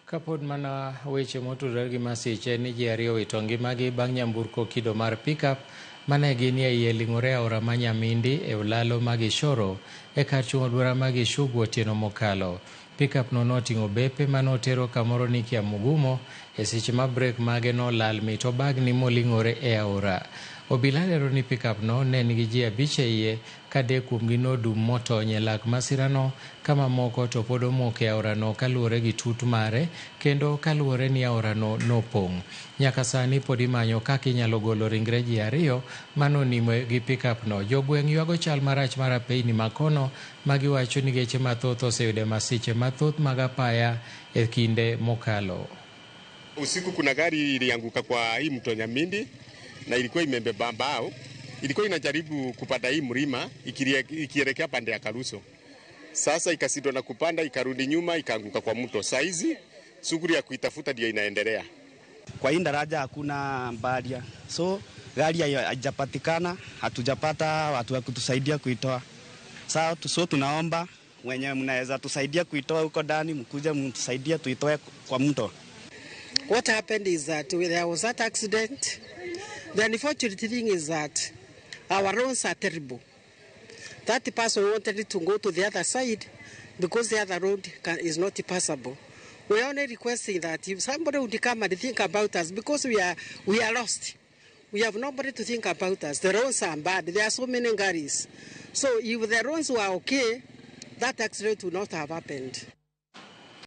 Kapod mana weche motudore gi masiche ni ji ariyo wito ngimagi bang' nyamburko kido mar pickup mane ginie iye ling'ore aora ma Nyamindi e ulalo ma Gishoro e kar chung'o duora ma Gishugu otieno mokalo. Pickup no noting'o bepe manotero kamoro ni Kiamugumo e seche ma brek mage nolal mit obagni moling'ore e aora. Obila lero ni pickup no ne nigi ji 5 e iye ka adek kuomgi nodum motony e lak masirano ka mamoko to pod omoko e aorano kaluwore gi tut mare kendo kaluwore ni aorano nopong'. Nyaka sani pod imanyo kaka inyalo golo ringre ji ariyo manonimo gi pickup no. Jogweng' ywago chal marach mar apeyni makono ma giwacho ni geche mathoth oseyude masiche mathoth mag apaya e kinde mokalo. Usiku kuna gari ilianguka kwa hii mto Nyamindi na ilikuwa imebeba mbao, ilikuwa inajaribu kupanda hii mlima ikielekea pande ya Karuso. Sasa ikashindwa na kupanda, ikarudi nyuma, ikaanguka kwa mto. Saizi shughuli ya kuitafuta ndio inaendelea. Kwa hii daraja hakuna baria, so gari haijapatikana, hatujapata watu wa kutusaidia kuitoa. So tunaomba wenye mnaweza tusaidia kuitoa huko ndani, mkuje mtusaidie tuitoe kwa mto. What happened is that there was that accident. The unfortunate thing is that our roads are terrible. That person wanted to go to the other side because the other road is not passable. We are only requesting that if somebody would come and think about us, because we are lost. We have nobody to think about us. The roads are bad. There are so many garis. So if the roads were okay, that accident would not have happened.